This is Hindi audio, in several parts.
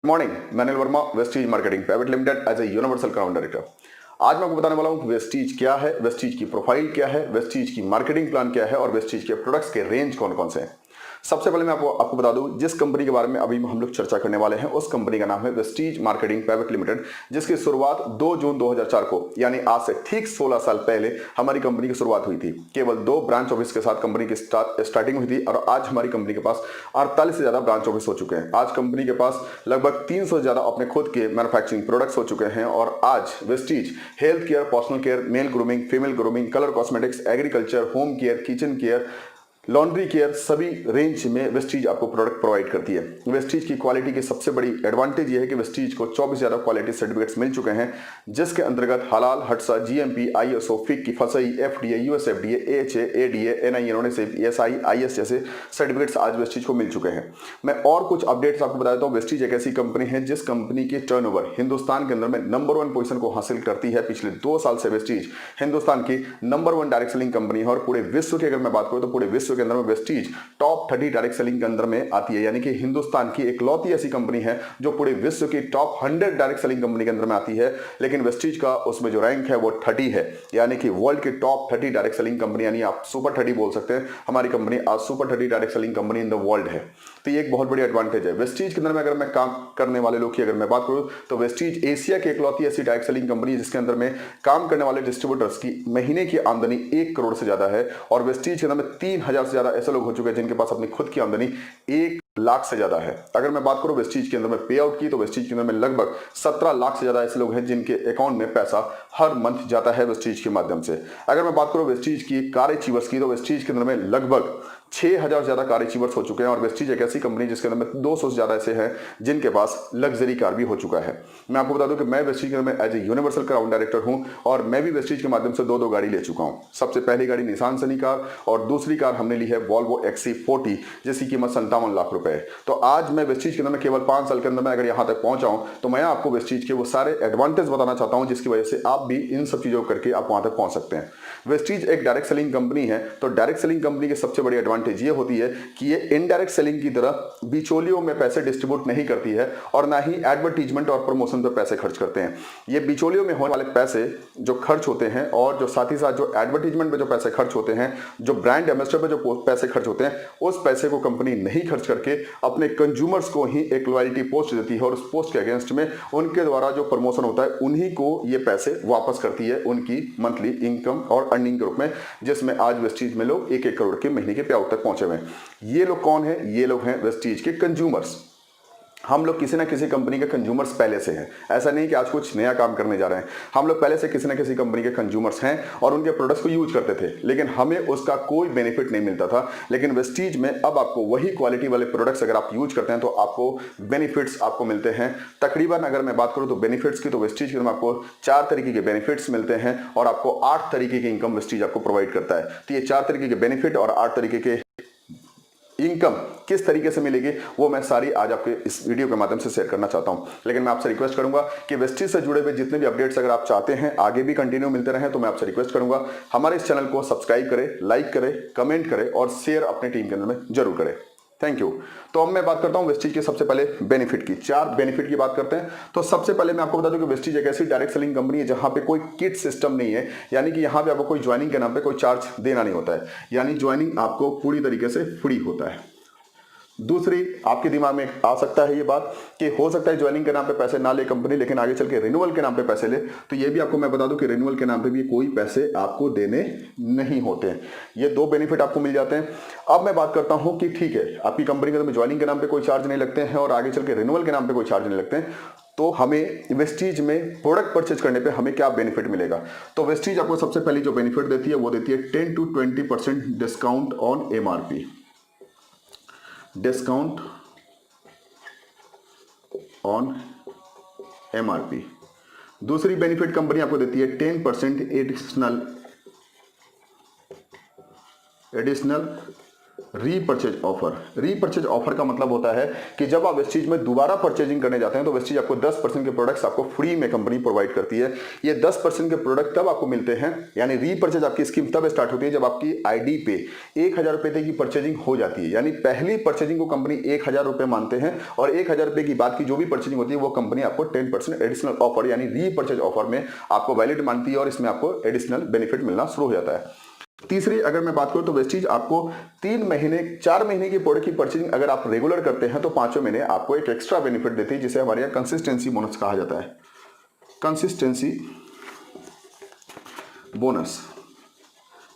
मॉर्निंग, मैं Anil Verma, Vestige marketing private limited as a universal crown director. आज मैं आपको बताने वाला हूं कि वेस्टीज क्या है, वेस्टीज की प्रोफाइल क्या है, वेस्टीज की मार्केटिंग प्लान क्या है और वेस्टीज के प्रोडक्ट्स के रेंज कौन कौन से हैं। सबसे पहले मैं आपको बता दूं, जिस कंपनी के बारे में अभी हम लोग चर्चा करने वाले हैं उस कंपनी का नाम है वेस्टीज मार्केटिंग प्राइवेट लिमिटेड, जिसकी शुरुआत 2 जून 2004 को यानी आज से ठीक 16 साल पहले हमारी कंपनी की शुरुआत हुई थी। केवल 2 ब्रांच ऑफिस के साथ कंपनी की स्टार्टिंग हुई थी और आज हमारी कंपनी के पास 48 से ज्यादा ब्रांच ऑफिस हो चुके हैं। आज कंपनी के पास लगभग 300 से ज्यादा अपने खुद के मैन्युफैक्चरिंग प्रोडक्ट्स हो चुके हैं और आज Vestige health care, personal care, male grooming, female grooming, colour cosmetics, agriculture, home care, kitchen care, laundry care, सभी रेंज में वेस्टीज आपको प्रोडक्ट प्रोवाइड करती है। वेस्टीज की क्वालिटी की सबसे बड़ी एडवांटेज ये है कि वेस्टीज को 24 ज्यादा क्वालिटी सर्टिफिकेट्स मिल चुके हैं, जिसके अंतर्गत हलाल, हटसा, GMP, ISO, FICCI, FSSAI, FDA, USFDA, AHA, ADA, NI, UNICEF, SI, IS जैसे सर्टिफिकेट्स आज वेस्टीज को मिल चुके हैं। मैं और कुछ अपडेट्स आपको बता देता हूँ। वेस्टीज एक ऐसी कंपनी है जिस कंपनी की टर्नओवर हिंदुस्तान के अंदर में नंबर 1 पोजीशन को हासिल करती है। पिछले 2 साल से वेस्टीज हिंदुस्तान की नंबर 1 डायरेक्ट सेलिंग कंपनी है और पूरे विश्व की अगर मैं बात करूं तो पूरे विश्व के अंदर में वेस्टीज टॉप 30 डायरेक्ट सेलिंग के अंदर में आती है। यानी कि हिंदुस्तान की इकलौती ऐसी कंपनी है जो पूरे विश्व की टॉप 100 डायरेक्ट सेलिंग कंपनी के अंदर में आती है। लेकिन वेस्टीज का उसमें जो रैंक है वो 30 है, यानी कि वर्ल्ड की टॉप 30 डायरेक्ट सेलिंग कंपनी, यानी आप सुपर 30 बोल सकते हैं। हमारी कंपनी आज super 30 direct selling company in the world है। तो ये एक बहुत बड़ी एडवांटेज है वेस्टीज के अंदर में। अगर मैं काम करने वाले लोग की अगर मैं बात करूं तो वेस्टीज एशिया की इकलौती ऐसी डायरेक्ट सेलिंग कंपनी है जिसके अंदर में काम करने वाले डिस्ट्रीब्यूटर्स की महीने की आमदनी 1 करोड़ से ज्यादा है और वेस्टीज के अंदर में 3000 से ज्यादा ऐसे लोग हो चुके हैं जिनके पास अपनी खुद की आमदनी 1 लाख से ज्यादा है। अगर मैं बात करूं वेस्टीज के अंदर में पे आउट की तो वेस्टीज के अंदर में लगभग 17 लाख से ज्यादा ऐसे लोग हैं जिनके अकाउंट में पैसा हर मंथ जाता है वेस्टीज के माध्यम से। अगर मैं बात करूं वेस्टीज की कार अचीवर्स की तो वेस्टीज के अंदर में लगभग 6000 से ज्यादा कार अचीवर्स हो चुके हैं और वेस्टीज एक ऐसी कंपनी जिसके अंदर में 200 से ज्यादा ऐसे हैं जिनके पास लग्जरी कार भी हो चुका है। मैं आपको बता दूं कि मैं वेस्टीज के अंदर में as a universal crown director हूं और मैं भी वेस्टीज के माध्यम से 2 गाड़ी ले चुका हूं। सबसे पहली गाड़ी निसान सनी कार और दूसरी कार हमने ली है वॉल्वो XC40 जिसकी कीमत 57 लाख रुपए है। तो आज मैं वेस्टीज के अंदर में केवल 5 साल के अंदर में अगर यहां तक पहुंचा हूं तो मैं आपको वेस्टीज के वो सारे एडवांटेज बताना चाहता हूं जिसकी वजह से आप भी इन सब चीजों करके आप वहां तक पहुंच सकते हैं। वेस्टीज एक डायरेक्ट सेलिंग कंपनी है तो डायरेक्ट सेलिंग कंपनी की सबसे बड़ी एडवांटेज ये होती है कि ये इनडायरेक्ट सेलिंग की तरह बिचौलियों में पैसे डिस्ट्रीब्यूट नहीं करती है और ना ही एडवर्टीजमेंट और प्रमोशन पर पैसे खर्च करते हैं। ये बिचौलियों में होने वाले पैसे जो खर्च होते हैं और जो साथ ही साथ जो एडवर्टीजमेंट पे जो पैसे खर्च होते हैं, जो ब्रांड एम्बेसडर पे जो पैसे खर्च होते हैं, उस पैसे को कंपनी नहीं खर्च करके अपने कंज्यूमर्स को ही एक लॉयल्टी पोस्ट देती है और उस पोस्ट के अगेंस्ट में उनके द्वारा जो प्रमोशन होता है उन्हीं को ये पैसे वापस करती है उनकी मंथली इनकम और अर्निंग के रूप में, जिसमें आज वेस्टीज में लोग 1-1 करोड़ के महीने के पे आउट तक पहुंचे हुए हैं। ये लोग कौन है? ये लोग हैं वेस्टीज के कंज्यूमर्स। हम लोग किसी ना किसी कंपनी के कंज्यूमर्स पहले से हैं। ऐसा नहीं कि आज कुछ नया काम करने जा रहे हैं। हम लोग पहले से किसी ना किसी कंपनी के कंज्यूमर्स हैं और उनके प्रोडक्ट्स को यूज करते थे, लेकिन हमें उसका कोई बेनिफिट नहीं मिलता था। लेकिन वेस्टीज में अब आपको वही क्वालिटी वाले प्रोडक्ट्स अगर आप यूज करते हैं तो आपको बेनिफिट्स आपको मिलते हैं। तकरीबन अगर मैं बात करूं तो बेनिफिट्स की, तो वेस्टीज के आपको 4 तरीके के बेनिफिट्स मिलते हैं और आपको 8 तरीके की इनकम वेस्टीज आपको प्रोवाइड करता है। तो ये 4 तरीके के बेनिफिट और 8 तरीके के इनकम किस तरीके से मिलेगी वो मैं सारी आज आपके इस वीडियो के माध्यम से शेयर करना चाहता हूं। लेकिन मैं आपसे रिक्वेस्ट करूंगा कि वेस्टीज से जुड़े हुए जितने भी अपडेट्स अगर आप चाहते हैं आगे भी कंटिन्यू मिलते रहें तो मैं आपसे रिक्वेस्ट करूंगा हमारे इस चैनल को सब्सक्राइब करें, लाइक करें, कमेंट करें और शेयर अपने टीम के अंदर में जरूर करें। Thank you. तो अब मैं बात करता हूं वेस्टीज के सबसे पहले बेनिफिट की। 4 बेनिफिट की बात करते हैं। तो सबसे पहले मैं आपको बता दूं कि वेस्टीज एक ऐसी डायरेक्ट सेलिंग कंपनी है जहां पे कोई किट सिस्टम नहीं है, यानी कि यहां पे आपको कोई ज्वाइनिंग के नाम पे कोई चार्ज देना नहीं होता है, यानी ज्वाइनिंग आपको पूरी तरीके से फ्री होता है। दूसरी, आपके दिमाग में आ सकता है ये बात कि हो सकता है ज्वाइनिंग के नाम पे पैसे ना ले कंपनी, लेकिन आगे चल के रिन्यूअल के नाम पे पैसे ले, तो ये भी आपको मैं बता दूं कि रिन्यूअल के नाम पे भी कोई पैसे आपको देने नहीं होते हैं। ये 2 बेनिफिट आपको मिल जाते हैं। अब मैं बात करता हूं कि ठीक है, आपकी कंपनी के ज्वाइनिंग के नाम पे कोई चार्ज नहीं लगते हैं और आगे चल के रिन्यूअल के नाम पे कोई चार्ज नहीं लगते हैं, तो हमें वेस्टीज में प्रोडक्ट परचेज करने पे हमें क्या बेनिफिट मिलेगा। तो वेस्टीज आपको सबसे पहले जो बेनिफिट देती है वो देती है 10 to 20% discount on MRP, discount on MRP। दूसरी बेनिफिट कंपनी आपको देती है 10% additional repurchase offer. Repurchase offer का मतलब होता है कि जब आप वेस्टीज में दोबारा परचेजिंग करने जाते हैं तो वेस्टीज आपको 10% के प्रोडक्ट्स आपको फ्री में कंपनी प्रोवाइड करती है। ये 10% के प्रोडक्ट तब आपको मिलते हैं, यानी रीपरचेज आपकी स्कीम तब स्टार्ट होती है जब आपकी आईडी पे 1000 रुपए तक की परचेजिंग हो जाती है। यानी पहली परचेजिंग को कंपनी 1000 रुपए मानते हैं और 1000 रुपए की बाद की जो भी परचेजिंग होती है वो कंपनी आपको 10% एडिशनल ऑफर यानी रीपरचेज ऑफर में आपको वैलिड मानती है और इसमें आपको एडिशनल बेनिफिट मिलना शुरू हो जाता है। तीसरी अगर मैं बात करूं तो वेस्टीज आपको 4 महीने की प्रोडक्ट की परचेजिंग अगर आप रेगुलर करते हैं तो 5वें महीने आपको एक एक्स्ट्रा बेनिफिट देती है जिसे हमारे यहाँ कंसिस्टेंसी बोनस कहा जाता है। कंसिस्टेंसी बोनस,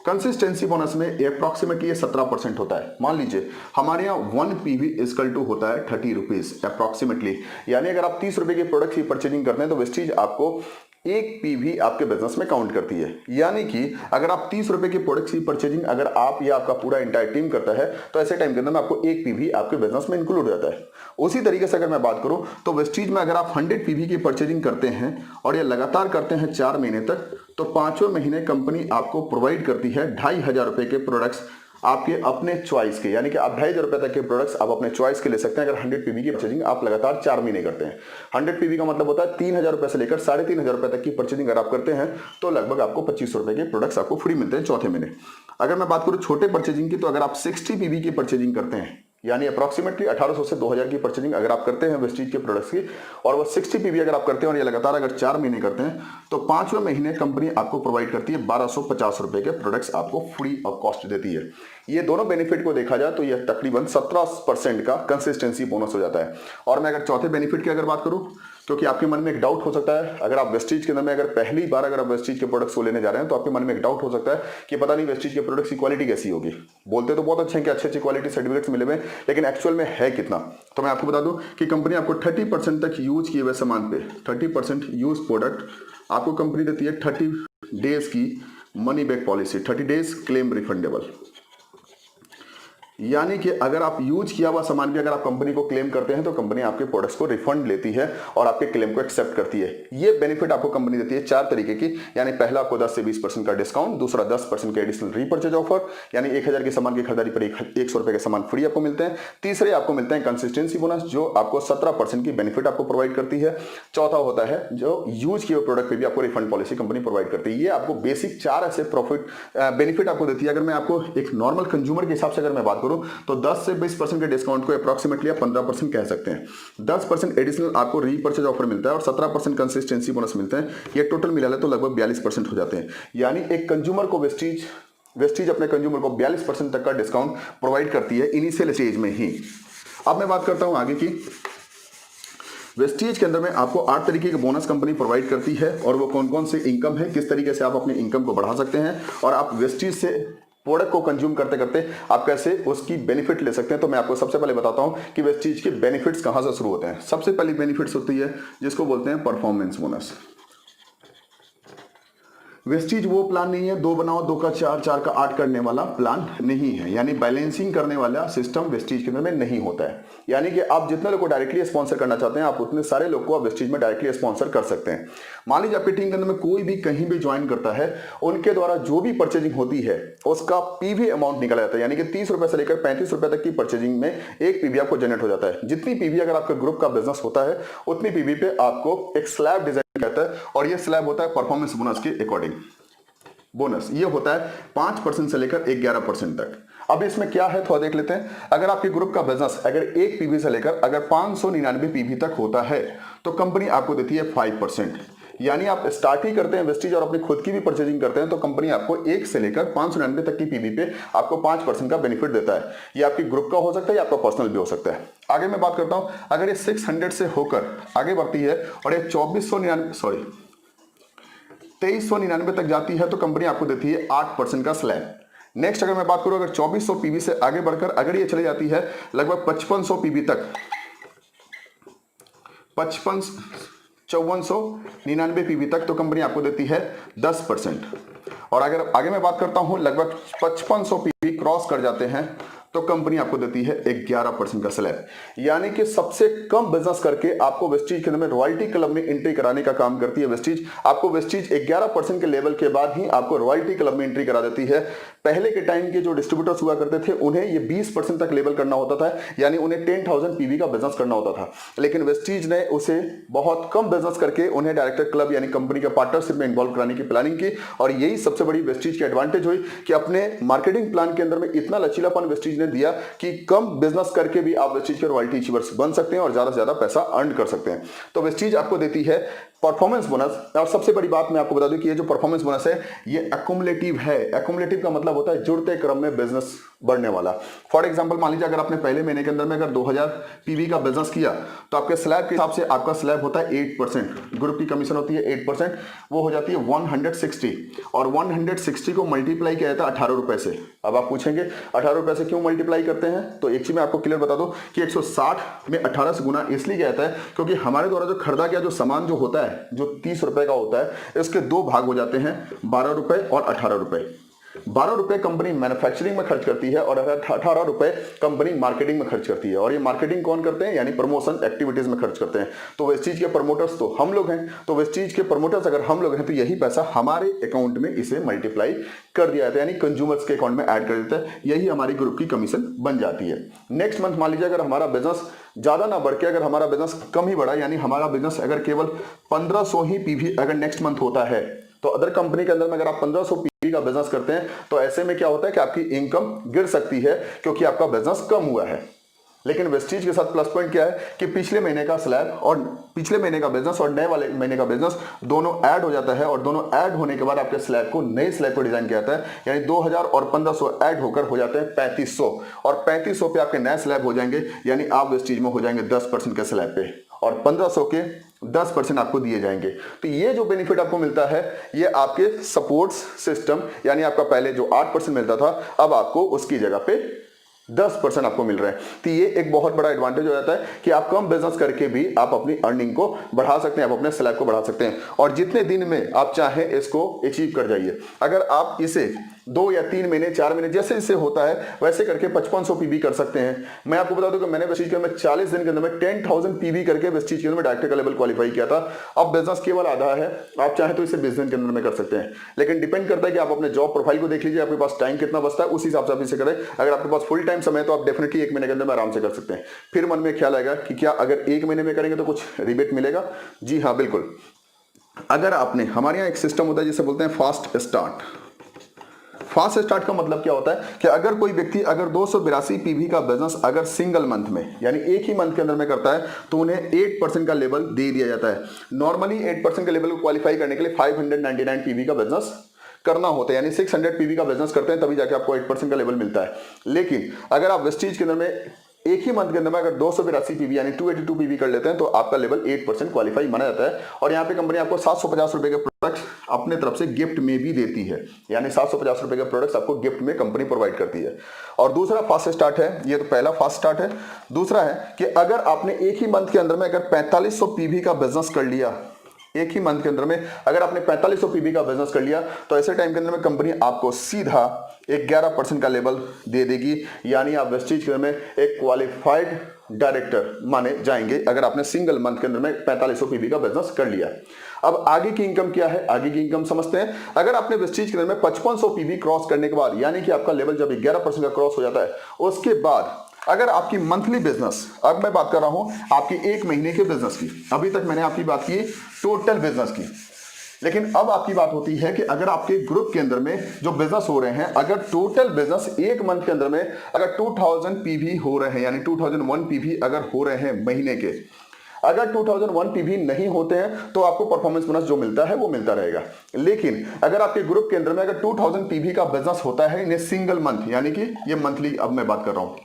कंसिस्टेंसी बोनस में अप्रॉक्सीमेटली 17% होता है। मान लीजिए हमारे यहाँ 1 PV इक्वल टू होता है 30 रुपीज अप्रॉक्सीमेटली, यानी अगर आप 30 रुपए के प्रोडक्ट की परचेजिंग करते हैं तो वेस्टीज आपको 1 PV आपके बिजनेस में काउंट करती है। यानी कि अगर आप 30 रुपए के प्रोडक्ट की परचेजिंग अगर आप या आपका पूरा इंटायर टीम करता है तो ऐसे टाइम के अंदर में आपको 1 PV आपके बिजनेस में इंक्लूड हो जाता है। उसी तरीके से अगर मैं बात करूं तो वेस्टीज में अगर आप 100 PV की परचेजिंग करते हैं और ये लगातार करते हैं 4 महीने तक तो 5वें महीने कंपनी आपको प्रोवाइड करती है 2500 रुपए के प्रोडक्ट्स आपके अपने चॉइस के, यानी कि आप 2500 रुपए तक के प्रोडक्ट्स आप अपने चॉइस के ले सकते हैं अगर 100 PV की परचेजिंग आप लगातार 4 महीने करते हैं। 100 PV का मतलब होता है 3000 रुपए से लेकर 3500 रुपए तक की परचेजिंग अगर आप करते हैं तो लगभग आपको 2500 रुपए के प्रोडक्ट्स आपको फ्री मिलते हैं चौथे महीने। अगर मैं बात करूं छोटे परचेजिंग की तो अगर आप 60 PV की परचेजिंग करते हैं यानी अप्रॉक्सीमेटली 1800 से 2000 की परचेजिंग अगर आप करते हैं वेस्टीज के प्रोडक्ट्स की और वो 60 PV अगर आप करते हैं और ये लगातार अगर 4 महीने करते हैं तो 5वें महीने कंपनी आपको प्रोवाइड करती है 1250 रुपए के प्रोडक्ट्स आपको फ्री ऑफ कॉस्ट देती है। ये दोनों बेनिफिट को देखा जाए तो यह तकरीबन 17% का कंसिस्टेंसी बोनस हो जाता है। और मैं अगर चौथे बेनिफिट की अगर बात करूं क्योंकि आपके मन में एक डाउट हो सकता है अगर आप वेस्टीज के अंदर में अगर पहली बार अगर आप वेस्टीज के प्रोडक्ट्स को लेने जा रहे हैं तो आपके मन में एक डाउट हो सकता है कि पता नहीं वेस्टीज के प्रोडक्ट्स की क्वालिटी कैसी होगी। बोलते तो बहुत अच्छे हैं कि अच्छी क्वालिटी सर्टिफिकेट्स मिले हुए लेकिन एक्चुअल में है कितना। तो मैं आपको बता दूं कि कंपनी आपको 30% तक यूज किए हुए सामान पे 30% यूज प्रोडक्ट आपको कंपनी देती है 30 डेज की money back policy, 30 days claim refundable. यानी कि अगर आप यूज किया हुआ सामान भी अगर आप कंपनी को क्लेम करते हैं तो कंपनी आपके प्रोडक्ट्स को रिफंड लेती है और आपके क्लेम को एक्सेप्ट करती है। ये बेनिफिट आपको कंपनी देती है 4 तरीके की, यानी पहला आपको 10 से 20% का डिस्काउंट, दूसरा 10% के एडिशनल रीपरचेज ऑफर यानी 1000 के सामान की खरीदारी पर 100 रुपए के सामान फ्री आपको मिलते हैं। तीसरे आपको मिलते हैं कंसिस्टेंसी बोनस जो आपको 17% की बेनिफिट आपको प्रोवाइड करती है। चौथा होता है जो यूज किए हुए प्रोडक्ट पे भी आपको रिफंड पॉलिसी कंपनी प्रोवाइड करती है। ये आपको बेसिक 4 ऐसे प्रॉफिट बेनिफिट आपको देती है। अगर मैं आपको एक नॉर्मल कंज्यूमर के हिसाब से अगर मैं बात करूं तो 10 से 20% के डिस्काउंट को अप्रॉक्सीमेटली आप 15% कह सकते हैं। 10% एडिशनल आपको रीपरचेज ऑफर मिलता है और 17% कंसिस्टेंसी बोनस मिलते हैं। ये टोटल मिला ले तो लगभग 42% हो जाते हैं। यानी एक कंज्यूमर को वेस्टीज अपने कंज्यूमर को 42% तक का डिस्काउंट प्रोवाइड करती है इनिशियल स्टेज में ही। अब मैं बात करता हूं आगे की। वेस्टीज के अंदर में आपको 8 तरीके के बोनस कंपनी प्रोवाइड करती है और वो कौन कौन से इनकम है, किस तरीके से आप अपनी इनकम को बढ़ा सकते हैं और आप वेस्टीज से प्रोडक्ट को कंज्यूम करते करते आप कैसे उसकी बेनिफिट ले सकते हैं। तो मैं आपको सबसे पहले बताता हूं कि वेस्टीज के बेनिफिट्स कहां से शुरू होते हैं। सबसे पहली बेनिफिट्स होती है जिसको बोलते हैं परफॉर्मेंस बोनस। वेस्टीज वो प्लान नहीं है 2 बनाओ 2 का 4, 4 का 8 करने वाला प्लान नहीं है, यानी बैलेंसिंग करने वाला सिस्टम वेस्टीज के अंदर में नहीं होता है। यानी कि आप जितने लोग को डायरेक्टली स्पॉन्सर करना चाहते हैं आप उतने सारे लोग को आप वेस्टीज में डायरेक्टली स्पॉन्सर कर सकते हैं। मान लीजिए आपकी टीम के अंदर में कोई भी कहीं भी ज्वाइन करता है, उनके द्वारा जो भी परचेजिंग होती है उसका पीवी अमाउंट निकाला जाता है, यानी कि 30 रुपए से लेकर 35 रुपए तक की परचेजिंग में एक पीवी आपको जनरेट हो जाता है। जितनी पीवी अगर आपका ग्रुप का बिजनेस होता है उतनी पीवी पे आपको एक स्लैब डिजाइन करता है और ये स्लैब होता है परफॉर्मेंस बोनस के अकॉर्डिंग। बोनस ये होता है 5% से लेकर 11% तक। अब इसमें क्या है थोड़ा देख लेते हैं। अगर आपके ग्रुप का बिजनेस अगर 1 पीवी से लेकर अगर 599 पीवी तक होता है तो कंपनी आपको देती है 5%। यानी आप स्टार्ट ही करते हैं वेस्टीज और अपनी खुद की भी परचेजिंग करते हैं तो कंपनी आपको 1 से लेकर 599 तक की पीवी पे आपको 5% का बेनिफिट देता है। ये आपकी ग्रुप का हो सकता है या आपका पर्सनल भी हो सकता है। आगे मैं बात करता हूं, अगर ये 600 से होकर आगे बढ़ती है और ये 2399 तक जाती है तो कंपनी आपको देती है 8% का स्लैब। नेक्स्ट अगर मैं बात करूं अगर 2400 पीवी से आगे बढ़कर अगर ये चले जाती है लगभग 5500 पीवी तक, 5499 पीवी तक तो कंपनी आपको देती है 10%। और अगर आगे मैं बात करता हूं लगभग 5500 पीवी क्रॉस कर जाते हैं तो कंपनी आपको देती है 11% का स्लैब। यानी कि सबसे कम बिजनेस करके आपको वेस्टीज के अंदर में रॉयल्टी क्लब में एंट्री कराने का काम करती है वेस्टीज। आपको वेस्टीज 11% के लेवल के बाद ही आपको रॉयल्टी क्लब में एंट्री करा देती है। पहले के टाइम के जो डिस्ट्रीब्यूटर्स हुआ करते थे उन्हें ये 20% तक लेवल करना होता था, यानी उन्हें 10,000 पीवी का बिजनेस करना होता था। लेकिन वेस्टीज ने उसे बहुत कम बिजनेस करके उन्हें डायरेक्टर क्लब यानी कंपनी के पार्टनरशिप में इन्वॉल्व कराने की प्लानिंग की, और यही सबसे बड़ी वेस्टीज की एडवांटेज हुई कि अपने मार्केटिंग प्लान के अंदर में इतना लचीलापन वेस्टीज ने दिया कि कम बिजनेस करके भी आप वेस्टीज के रॉयल्टी अचीवर्स बन सकते हैं और ज्यादा से ज्यादा पैसा अर्न कर सकते हैं। तो वेस्टीज आपको देती है परफॉर्मेंस बोनस। और सबसे बड़ी बात मैं आपको बता दूं कि ये जो परफॉर्मेंस बोनस है ये एक्युमुलेटिव है। एक्युमुलेटिव का मतलब होता है जुड़ते क्रम में बिजनेस बढ़ने वाला। फॉर एग्जांपल मान लीजिए अगर आपने पहले महीने के अंदर में अगर 2000 पीवी का बिजनेस किया तो आपके स्लैब के हिसाब से आपका स्लैब होता है 8%, ग्रुप की कमीशन होती है 8%, वो हो जाती है 160, और 160 को मल्टीप्लाई किया जाता है 18 रुपए से। अब आप पूछेंगे 18 रुपए से क्यों मल्टीप्लाई करते हैं, तो एक चीज मैं आपको क्लियर बता दूं कि 160 में 18 से गुना इसलिए किया जाता है क्योंकि हमारे द्वारा जो खरीदा गया जो सामान जो होता है जो 30 रुपए का होता है इसके दो भाग हो जाते हैं, 12 रुपए और 18 रुपए। 12 रुपए कंपनी मैन्युफैक्चरिंग में खर्च करती है और 18 रुपए कंपनी मार्केटिंग में खर्च करती है। और ये मार्केटिंग कौन करते हैं, यानी प्रमोशन एक्टिविटीज में खर्च करते हैं। तो वेस्टीज के प्रमोटर्स तो हम लोग हैं, तो वेस्टीज के प्रमोटर्स अगर हम लोग हैं तो यही पैसा हमारे अकाउंट में इसे मल्टीप्लाई कर दिया जाता है, यानी कंज्यूमर्स के अकाउंट में ऐड कर देता है। यही हमारी ग्रुप की कमीशन बन जाती है। नेक्स्ट मंथ मान लीजिए अगर हमारा बिजनेस ज्यादा ना बढ़ के अगर हमारा बिजनेस कम ही बढ़ा, यानी हमारा बिजनेस अगर केवल 1500 ही पीवी अगर नेक्स्ट मंथ होता है, तो अदर कंपनी के अंदर में अगर आप 1500 पीवी का बिजनेस करते हैं तो ऐसे में क्या होता है कि आपकी इनकम गिर सकती है क्योंकि आपका बिजनेस कम हुआ है। लेकिन वेस्टीज के साथ प्लस पॉइंट क्या है कि पिछले महीने का स्लैब और पिछले महीने का बिजनेस और नए वाले महीने का बिजनेस दोनों ऐड हो जाता है, और दोनों ऐड होने के बाद आपके स्लैब को नए स्लैब को डिजाइन किया जाता है, यानी 2000 और 1500 ऐड होकर हो जाते हैं 3500, और 3500 पे आपके नए स्लैब हो जाएंगे, यानी आप वेस्टीज में हो जाएंगे 10% के स्लैब पे, और 1500 के 10% आपको दिए जाएंगे। तो ये जो बेनिफिट आपको मिलता है ये आपके सपोर्ट सिस्टम, यानी आपका पहले जो 8% मिलता था अब आपको उसकी जगह पे 10% आपको मिल रहा है। तो ये एक बहुत बड़ा एडवांटेज हो जाता है कि आप कम बिजनेस करके भी आप अपनी अर्निंग को बढ़ा सकते हैं, आप अपने स्लैब को बढ़ा सकते हैं, और जितने दिन में आप चाहें इसको अचीव कर जाइए। अगर आप इसे 2 या 3 महीने 4 महीने जैसे जैसे होता है वैसे करके 5500 पीवी कर सकते हैं। मैं आपको बता दूं कि मैंने वेस्टीज के अंदर 40 दिन के अंदर में 10,000 पीवी करके वेस्टीज के अंदर में डायरेक्टर का लेवल क्वालिफाई किया था। अब बिजनेस केवल आधा है, आप चाहे तो इसे 20 दिन के अंदर में कर सकते हैं, लेकिन डिपेंड करता है कि आप अपने जॉब प्रोफाइल को देख लीजिए, आपके पास टाइम कितना बचता है उस हिसाब से आप इसे करें। अगर आपके पास फुल टाइम समय तो आप डेफिनेटली 1 महीने के अंदर में आराम से कर सकते हैं। फिर मन में ख्याल आएगा कि क्या अगर 1 महीने में करेंगे तो कुछ रिबेट मिलेगा? जी हाँ, बिल्कुल। अगर आपने, हमारे यहाँ एक सिस्टम होता है जिसे बोलते हैं फास्ट स्टार्ट। फास्ट स्टार्ट का मतलब क्या होता है कि अगर कोई व्यक्ति अगर 282 पीवी का बिजनेस अगर सिंगल मंथ में, यानी एक ही मंथ के अंदर में करता है, तो उन्हें 8% का लेवल दे दिया जाता है। नॉर्मली 8% के लेवल को क्वालिफाई करने के लिए 599 पीवी का बिजनेस करना होता है, यानी 600 पीवी का बिजनेस करते हैं तभी जाके आपको 8% का लेवल मिलता है। लेकिन अगर आप वेस्टीज के अंदर में एक ही मंथ के अंदर में अगर 282 पीवी यानी 282 पीवी कर लेते हैं तो आपका लेवल 8% क्वालिफाई माना जाता है। और यहाँ पे कंपनी आपको 750 रुपए के प्रोडक्ट्स अपने तरफ से गिफ्ट में भी देती है, यानी 750 रुपए के प्रोडक्ट्स आपको गिफ्ट में कंपनी प्रोवाइड करती है। और दूसरा फास्ट स्टार्ट है, ये तो पहला फास्ट स्टार्ट है। दूसरा है कि अगर आपने एक ही मंथ के अंदर में अगर 4500 पीवी का बिजनेस कर लिया, एक ही मंथ के अंदर में अगर आपने 4500 पीवी का बिजनेस कर लिया, तो ऐसे टाइम के अंदर में कंपनी आपको सीधा 11% का लेवल दे देगी, यानी आप वेस्टीज के अंदर में एक क्वालिफाइड डायरेक्टर माने जाएंगे अगर आपने सिंगल मंथ के अंदर में 4500 पीवी का बिजनेस कर लिया। अब आगे की इनकम क्या है, आगे की इनकम समझते हैं। अगर आपने वेस्टीज के अंदर में 5500 पीवी क्रॉस करने के बाद, यानी कि आपका लेवल जब 11% का क्रॉस हो जाता है, उसके बाद अगर आपकी मंथली बिजनेस, अब मैं बात कर रहा हूं आपकी 1 महीने के बिजनेस की, अभी तक मैंने आपकी बात की टोटल बिजनेस की, लेकिन अब आपकी बात होती है कि अगर आपके ग्रुप के अंदर में जो बिजनेस हो रहे हैं, अगर टोटल बिजनेस 1 मंथ के अंदर में अगर 2000 पीवी हो रहे हैं, यानी 2001 पीवी अगर हो रहे हैं महीने के, अगर 2001 पीवी नहीं होते हैं तो आपको परफॉर्मेंस बोनस जो मिलता है वो मिलता रहेगा। लेकिन अगर आपके ग्रुप के अंदर में अगर 2000 पीवी का बिजनेस होता है इन सिंगल मंथ, यानी कि ये मंथली, अब मैं बात कर रहा हूं,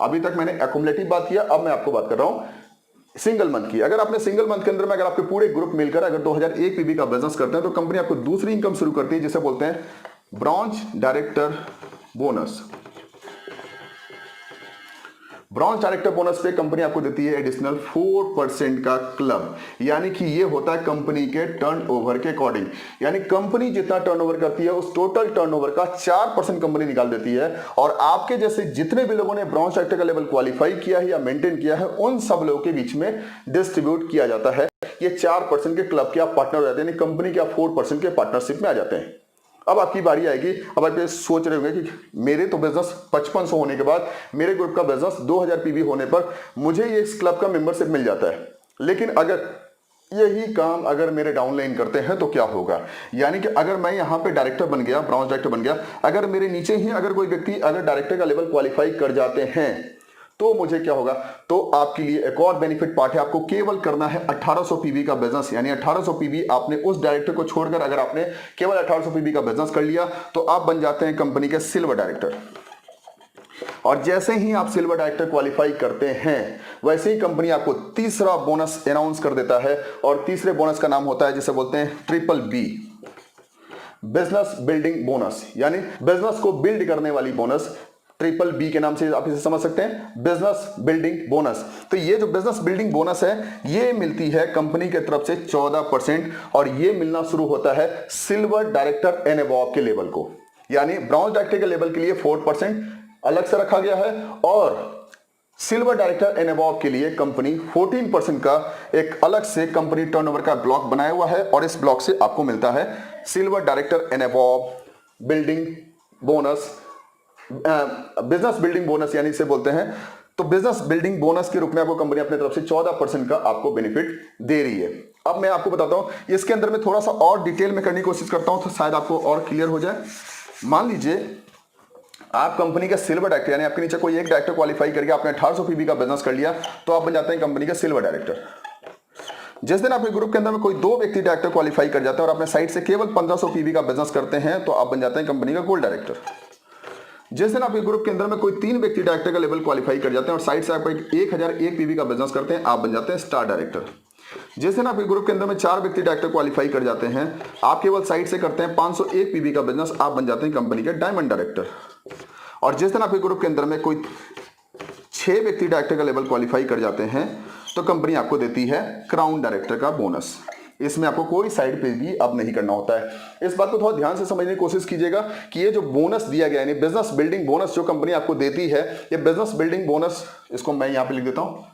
अभी तक मैंने एक्युमुलेटिव बात किया, अब मैं आपको बात कर रहा हूं सिंगल मंथ की। अगर आपने सिंगल मंथ के अंदर में अगर आपके पूरे ग्रुप मिलकर अगर 2001 पीवी का बिजनेस करते हैं तो कंपनी आपको दूसरी इनकम शुरू करती है जिसे बोलते हैं branch director bonus. Bronze director bonus पे कंपनी आपको देती है एडिशनल 4% का क्लब, यानी कि ये होता है कंपनी के टर्नओवर के अकॉर्डिंग, यानी कंपनी जितना टर्नओवर करती है उस टोटल टर्नओवर का 4% कंपनी निकाल देती है, और आपके जैसे जितने भी लोगों ने ब्रॉन्ज डायरेक्टर का लेवल क्वालिफाई किया है या मेंटेन किया है उन सब लोगों के बीच में डिस्ट्रीब्यूट किया जाता है। ये 4% के क्लब के आप पार्टनर हो जाते हैं, यानी कंपनी के आप 4% के पार्टनरशिप में आ जाते हैं। अब आपकी बारी आएगी, अब आप ये सोच रहे होंगे कि मेरे तो बिजनेस 5500 होने के बाद, मेरे ग्रुप का बिजनेस 2000 पीवी होने पर मुझे ये इस क्लब का मेंबरशिप मिल जाता है, लेकिन अगर यही काम अगर मेरे डाउनलाइन करते हैं तो क्या होगा। यानी कि अगर मैं यहाँ पे डायरेक्टर बन गया, ब्रॉन्ज डायरेक्टर बन गया, अगर मेरे नीचे ही अगर कोई व्यक्ति अगर डायरेक्टर का लेवल क्वालिफाई कर जाते हैं तो मुझे क्या होगा, तो आपके लिए एक और बेनिफिट पार्ट है, आपको केवल करना है 1800 पीवी का बिजनेस, यानी 1800 पीवी आपने उस डायरेक्टर को छोड़कर अगर आपने केवल 1800 पीवी का बिजनेस कर लिया तो आप बन जाते हैं कंपनी के सिल्वर डायरेक्टर। और जैसे ही आप सिल्वर डायरेक्टर क्वालिफाई करते हैं वैसे ही कंपनी आपको तीसरा बोनस अनाउंस कर देता है, और तीसरे बोनस का नाम होता है जिसे बोलते हैं BBB, बिजनेस बिल्डिंग बोनस, यानी बिजनेस को बिल्ड करने वाली बोनस। BBB के नाम से आप इसे समझ सकते हैं, बिजनेस बिल्डिंग बोनस। तो ये जो बिजनेस बिल्डिंग बोनस है ये मिलती है कंपनी की तरफ से 14%, और ये मिलना शुरू होता है सिल्वर डायरेक्टर एंड अबव के लेवल को, यानी ब्रॉन्ज डायरेक्टर के लेवल के लिए 4% अलग से रखा गया है, और सिल्वर डायरेक्टर एंड अबव के लिए कंपनी 14% का एक अलग से कंपनी टर्नओवर का ब्लॉक बनाया हुआ है, और इस ब्लॉक से आपको मिलता है silver director and above building bonus, business building bonus यानी इसे बोलते हैं। तो बिजनेस बिल्डिंग बोनस के रूप में आपको कंपनी अपने तरफ से 14% का आपको बेनिफिट दे रही है। अब मैं आपको बताता हूं, इसके अंदर में थोड़ा सा और डिटेल में करने की कोशिश करता हूं तो शायद आपको और क्लियर हो जाए। मान लीजिए आप कंपनी का सिल्वर डायरेक्टर, यानी आपके नीचे कोई एक डायरेक्टर क्वालिफाई करके आपने 1800 पीवी का बिजनेस कर लिया तो आप बन जाते हैं कंपनी का सिल्वर डायरेक्टर। जिस दिन आपके ग्रुप के अंदर में कोई 2 व्यक्ति डायरेक्टर क्वालिफाई कर जाते हैं और अपने साइड से केवल 1500 पीवी का बिजनेस करते हैं तो आप बन जाते हैं कंपनी का गोल्ड डायरेक्टर। जिस दिन आपके ग्रुप के अंदर में कोई 3 व्यक्ति डायरेक्टर का लेवल क्वालिफाई कर जाते हैं और साइड से आप 1001 पीवी का बिजनेस करते हैं, आप बन जाते हैं स्टार डायरेक्टर। जिस दिन आपके ग्रुप के अंदर में 4 व्यक्ति डायरेक्टर क्वालिफाई कर जाते हैं, आप केवल साइड से करते हैं 501 पीवी का बिजनेस, आप बन जाते हैं कंपनी के डायमंड डायरेक्टर। और जिस दिन आपके ग्रुप के अंदर में कोई 6 व्यक्ति डायरेक्टर का लेवल क्वालिफाई कर जाते हैं तो कंपनी आपको देती है क्राउन डायरेक्टर का बोनस। इसमें आपको कोई साइड पे भी अब नहीं करना होता है। इस बात को थोड़ा ध्यान से समझने की कोशिश कीजिएगा कि ये जो बोनस दिया गया है, बिजनेस बिल्डिंग बोनस जो कंपनी आपको देती है, ये बिजनेस बिल्डिंग बोनस, इसको मैं यहाँ पे लिख देता हूँ,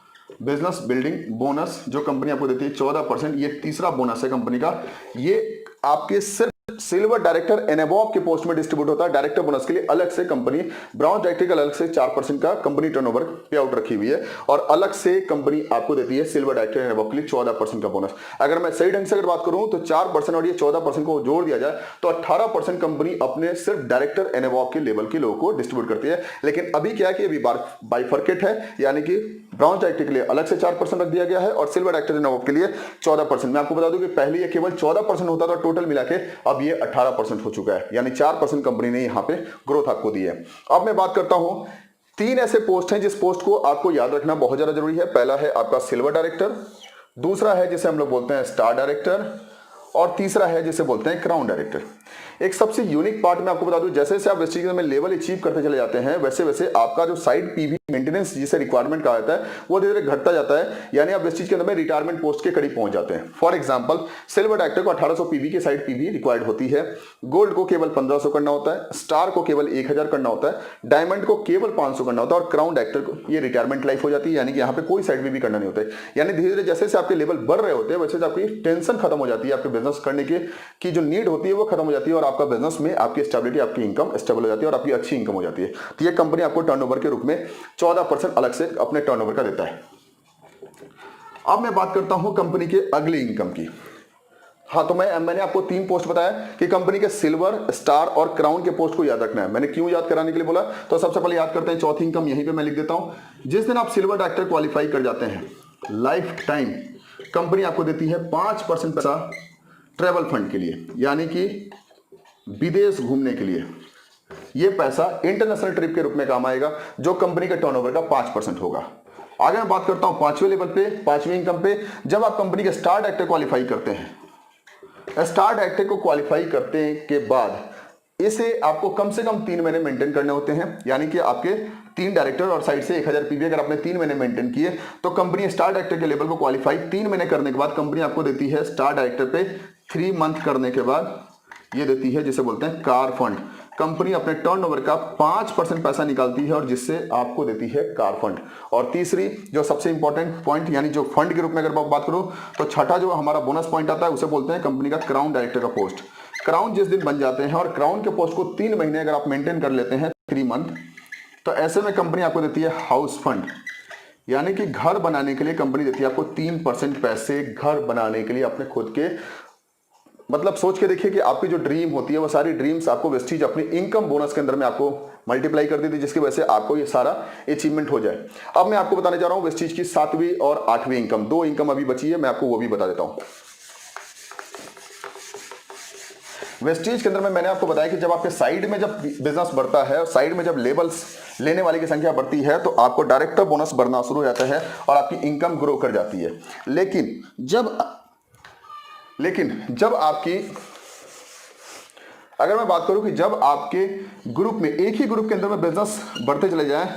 बिजनेस बिल्डिंग बोनस जो कंपनी आपको देती है 14%, ये तीसरा बोनस है कंपनी का। ये आपके सिर्फ सिल्वर डायरेक्टर एंड अबव के पोस्ट में डिस्ट्रीब्यूट होता है। डायरेक्टर बोनस के लिए अलग से कंपनी ब्रॉन्ज डायरेक्टर का अलग से 4% का कंपनी टर्नओवर पे आउट रखी हुई है, और अलग से कंपनी आपको देती है सिल्वर डायरेक्टर एंड अबव के लिए 14% का बोनस। अगर मैं सही ढंग से अगर बात करूं तो 4% और ये 14% को जोड़ दिया जाए तो 18% कंपनी अपने सिर्फ डायरेक्टर एंड अबव के लेवल के लोगों को डिस्ट्रीब्यूट करती है। लेकिन अभी क्या है कि अभी बाइफर्केट है, यानी कि ब्रॉन्ज डायरेक्टर के लिए अलग से 4% रख दिया गया है और सिल्वर डायरेक्टर एंड अबव के लिए 14%। मैं आपको बता दूं कि पहले ये केवल 14% होता था टोटल मिला के, अब ये 18% हो चुका है, यानी 4% कंपनी ने यहां पे ग्रोथ आपको दी है। अब मैं बात करता हूं 3 ऐसे पोस्ट हैं जिस पोस्ट को आपको याद रखना बहुत ज्यादा जरूरी है। पहला है आपका सिल्वर डायरेक्टर, दूसरा है जिसे हम लोग बोलते हैं स्टार डायरेक्टर, और तीसरा है जिसे बोलते हैं क्राउन डायरेक्टर। एक सबसे यूनिक पार्ट मैं आपको बता दूं, जैसे जैसे आप वेस्टीज में लेवल अचीव करते चले जाते हैं वैसे वैसे आपका जो साइड पीवी मेंटेनेंस जिसे रिक्वायरमेंट कहा जाता है वो धीरे धीरे घटता जाता है, यानी आप वेस्टीज के अंदर में रिटायरमेंट पोस्ट के करीब पहुंच जाते हैं। फॉर एग्जांपल सिल्वर डायरेक्टर को 1800 पीवी की साइड पीवी रिक्वायर्ड होती है, गोल्ड को केवल 1500 करना होता है, स्टार को केवल 1000 करना होता है, डायमंड को केवल 500 करना होता है, और क्राउन डायरेक्टर को ये रिटायरमेंट लाइफ हो जाती है, यानी कि यहाँ पे कोई साइड पीवी करना नहीं होता है। यानी धीरे धीरे जैसे जैसे आपके लेवल बढ़ रहे होते हैं वैसे आपकी टेंशन खत्म हो जाती है, आपके बिजनेस करने की जो नीड होती है वो खत्म हो जाती है, और आपका बिजनेस में आपकी स्टेबिलिटी, आपकी इनकम स्टेबल हो जाती है और आपकी अच्छी इनकम हो जाती है। तो ये कंपनी आपको टर्नओवर के रूप में 14% अलग से अपने टर्नओवर का देता है। अब मैं बात करता हूं कंपनी के अगली इनकम की। हाँ, तो मैंने आपको 3 पोस्ट बताया कि कंपनी के सिल्वर, स्टार और क्राउन के पोस्ट को याद रखना है। मैंने क्यों याद कराने के लिए बोला, तो सबसे पहले याद करते हैं चौथी इनकम, यहीं पे मैं लिख देता हूं। जिस दिन आप सिल्वर डायरेक्टर क्वालिफाई कर जाते हैं, लाइफ टाइम कंपनी आपको देती है 5% पैसा ट्रेवल फंड के लिए, यानी कि विदेश घूमने के लिए। यह पैसा इंटरनेशनल ट्रिप के रूप में काम आएगा जो कंपनी के टर्नओवर का 5% होगा। आगे मैं बात करता हूं 5वें लेवल पे, 5वीं इनकम पे, जब आप कंपनी के स्टार डायरेक्टर क्वालिफाई करते हैं। स्टार डायरेक्टर को क्वालिफाई करने के बाद इसे आपको कम से कम 3 महीने मेंटेन करने होते हैं, यानी कि आपके 3 डायरेक्टर और साइड से 1000 पीवी अगर आपने 3 महीने मेंटेन किए तो कंपनी स्टार डायरेक्टर के लेवल को क्वालिफाई 3 महीने करने के बाद कंपनी आपको देती है स्टार डायरेक्टर पे 3 मंथ करने के बाद ये देती है जिसे बोलते हैं कार फंड। कंपनी अपने टर्नओवर का 5% पैसा निकालती है और जिससे आपको देती है कार फंड। और तीसरी जो सबसे इंपॉर्टेंट पॉइंट यानी जो फंड के रूप में अगर बात करूं तो छठा जो हमारा बोनस पॉइंट आता है उसे बोलते हैं कंपनी का क्राउन डायरेक्टर का पोस्ट। क्राउन जिस दिन बन जाते हैं और क्राउन के पोस्ट को 3 महीने अगर आप मेंटेन कर लेते हैं 3 मंथ, तो ऐसे में कंपनी आपको देती है हाउस फंड, यानी कि घर बनाने के लिए कंपनी देती है आपको 3% पैसे घर बनाने के लिए अपने खुद के। मतलब सोच के देखिए कि आपकी जो ड्रीम होती है वो सारी ड्रीम्स आपको वेस्टीज अपनी इनकम बोनस के अंदर में आपको मल्टीप्लाई कर देती है, जिसकी वजह से आपको ये सारा अचीवमेंट हो जाए। अब मैं आपको बताने जा रहा हूं वेस्टीज की 7वीं और 8वीं इनकम। 2 इनकम अभी बची है, मैं आपको वो भी बता देता हूं। वेस्टीज के अंदर में मैंने आपको बताया कि जब आपके साइड में जब बिजनेस बढ़ता है और साइड में जब लेवल्स लेने वाले की संख्या बढ़ती है तो आपको डायरेक्टर बोनस बढ़ना शुरू हो जाता है और आपकी इनकम ग्रो कर जाती है। लेकिन जब आपकी अगर मैं बात करूं कि जब आपके ग्रुप में एक ही ग्रुप के अंदर में बिजनेस बढ़ते चले जाएं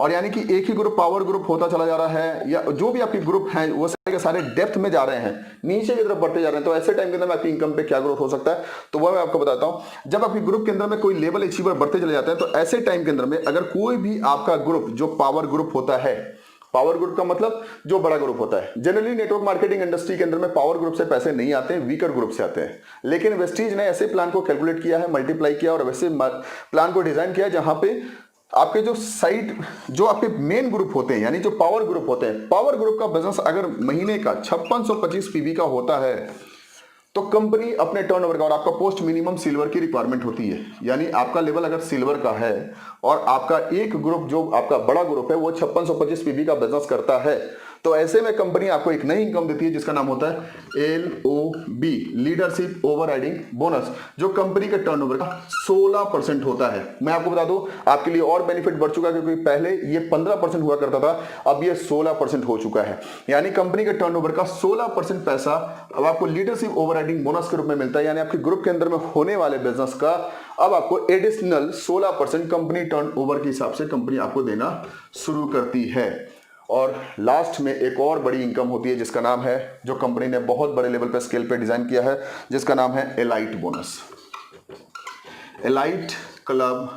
और यानी कि एक ही ग्रुप पावर ग्रुप होता चला जा रहा है या जो भी आपके ग्रुप हैं वो सारे के सारे डेप्थ में जा रहे हैं, नीचे की तरफ बढ़ते जा रहे हैं, तो ऐसे टाइम के अंदर में आपकी इनकम पे क्या ग्रोथ हो सकता है तो वह मैं आपको बताता हूं। जब आपके ग्रुप के अंदर में कोई लेवल अचीवर बढ़ते चले जाते हैं तो ऐसे टाइम के अंदर में अगर कोई भी आपका ग्रुप जो पावर ग्रुप होता है, पावर ग्रुप का मतलब जो बड़ा ग्रुप होता है, जनरली नेटवर्क मार्केटिंग इंडस्ट्री के अंदर में पावर ग्रुप से पैसे नहीं आते हैं, वीकर ग्रुप से आते हैं। लेकिन वेस्टीज ने ऐसे प्लान को कैलकुलेट किया है, मल्टीप्लाई किया और वैसे प्लान को डिजाइन किया जहां पे आपके जो साइड जो आपके मेन ग्रुप होते हैं यानी जो पावर ग्रुप होते हैं, पावर ग्रुप का बिजनेस अगर महीने का 5625 पीवी का होता है तो कंपनी अपने टर्नओवर का और आपका पोस्ट मिनिमम सिल्वर की रिक्वायरमेंट होती है, यानी आपका लेवल अगर सिल्वर का है और आपका एक ग्रुप जो आपका बड़ा ग्रुप है वो 5625 पीवी का बिजनेस करता है तो ऐसे में कंपनी आपको एक नई इनकम देती है जिसका नाम होता है LOB, लीडरशिप ओवरराइडिंग बोनस, जो कंपनी के टर्नओवर का 16% होता है। मैं आपको बता दूं आपके लिए और बेनिफिट बढ़ चुका है क्योंकि पहले ये 15% हुआ करता था, अब ये 16% हो चुका है, यानी कंपनी के टर्नओवर का 16% पैसा अब आपको लीडरशिप ओवरराइडिंग बोनस के रूप में मिलता है। यानी आपके ग्रुप के अंदर में होने वाले बिजनेस का अब आपको एडिशनल 16% कंपनी टर्नओवर के हिसाब से कंपनी आपको देना शुरू करती है। और लास्ट में एक और बड़ी इनकम होती है जिसका नाम है, जो कंपनी ने बहुत बड़े लेवल पे स्केल पे डिजाइन किया है, जिसका नाम है elite bonus, elite club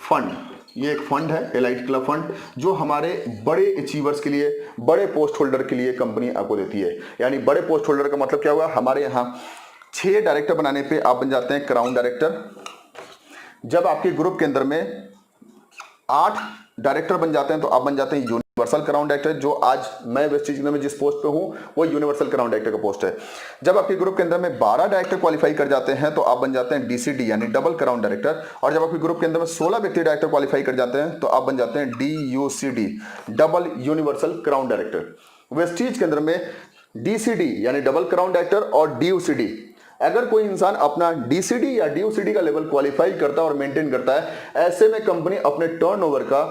fund. ये एक फंड है एलाइट क्लब फंड जो हमारे बड़े अचीवर्स के लिए, बड़े पोस्ट होल्डर के लिए कंपनी आपको देती है। यानी बड़े पोस्ट होल्डर का मतलब क्या हुआ, हमारे यहाँ 6 डायरेक्टर बनाने पे आप बन जाते हैं क्राउन डायरेक्टर। जब आपके ग्रुप के अंदर में 8 डायरेक्टर बन जाते हैं तो आप बन जाते हैं यूनिवर्सल क्राउन डायरेक्टर, जो आज मैं वेस्टीज में जिस पोस्ट पे हूं वो यूनिवर्सल क्राउन डायरेक्टर का पोस्ट है। जब आपके ग्रुप के अंदर में 12 डायरेक्टर क्वालिफाई कर जाते हैं तो आप बन जाते हैं DCD यानी डबल क्राउन डायरेक्टर। और जब आपके ग्रुप के अंदर में 16 व्यक्ति डायरेक्टर क्वालिफाई कर जाते हैं तो आप बन जाते हैं DUCD double universal crown director. Vestige के अंदर में DCD यानी डबल क्राउन डायरेक्टर और DUCD, अगर कोई इंसान अपना DCD या DUCD का लेवल क्वालिफाई करता है और मेंटेन करता है, ऐसे में कंपनी अपने टर्नओवर का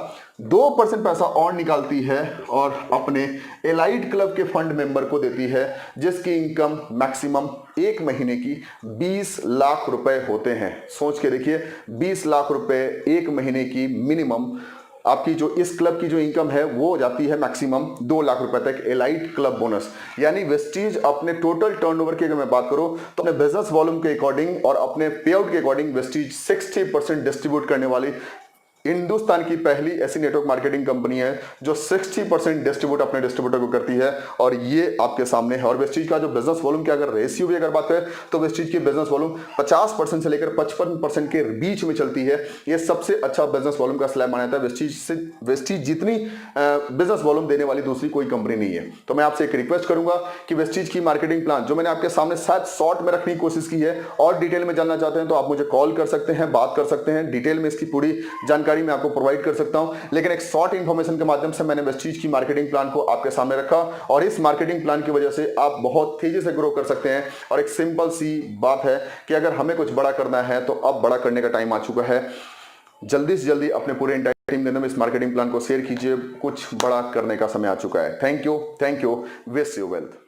2% पैसा और निकालती है और अपने एलाइट क्लब के फंड मेंबर को देती है, जिसकी इनकम मैक्सिमम एक महीने की 20 लाख रुपए होते हैं। सोच के देखिए 20 लाख रुपए एक महीने की मिनिमम आपकी जो इस क्लब की जो इनकम है वो हो जाती है मैक्सिमम 2 लाख रुपए तक एलाइट क्लब बोनस। यानी वेस्टीज अपने टोटल टर्नओवर की अगर मैं बात करूं तो अपने बिजनेस वॉल्यूम के अकॉर्डिंग और अपने पे आउट के अकॉर्डिंग वेस्टीज 60% डिस्ट्रीब्यूट करने वाली हिंदुस्तान की पहली ऐसी नेटवर्क मार्केटिंग कंपनी है जो 60% डिस्ट्रीब्यूट अपने डिस्ट्रीब्यूटर को करती है और ये आपके सामने है। और वेस्टीज का जो बिजनेस वॉल्यूम की अगर रेशियो भी अगर बात करें तो वेस्टीज की बिजनेस वॉल्यूम 50% से लेकर 55% के बीच में चलती है। ये सबसे अच्छा बिजनेस वॉल्यूम का स्लैब माना जाता है। वेस्टीज जितनी बिजनेस वॉल्यूम देने वाली दूसरी कोई कंपनी नहीं है। तो मैं आपसे एक रिक्वेस्ट करूंगा कि वेस्टीज की मार्केटिंग प्लान जो मैंने आपके सामने शायद शॉर्ट में रखने की कोशिश की है और डिटेल में जानना चाहते हैं तो आप मुझे कॉल कर सकते हैं, बात कर सकते हैं, डिटेल में इसकी पूरी जानकारी मैं आपको प्रोवाइड कर सकता हूं। लेकिन एक शॉर्ट इंफॉर्मेशन के माध्यम से मैंने वेस्टीज की मार्केटिंग प्लान को आपके सामने रखा और इस मार्केटिंग प्लान की वजह से आप बहुत तेजी से ग्रो कर सकते हैं। और एक सिंपल सी बात है कि अगर हमें कुछ बड़ा करना है तो अब बड़ा करने का टाइम आ चुका है। जल्दी से जल्दी अपने पूरे इंटायर टीम के अंदर इस मार्केटिंग प्लान को शेयर कीजिए, कुछ बड़ा करने का समय आ चुका है। Thank you, wish you wealth.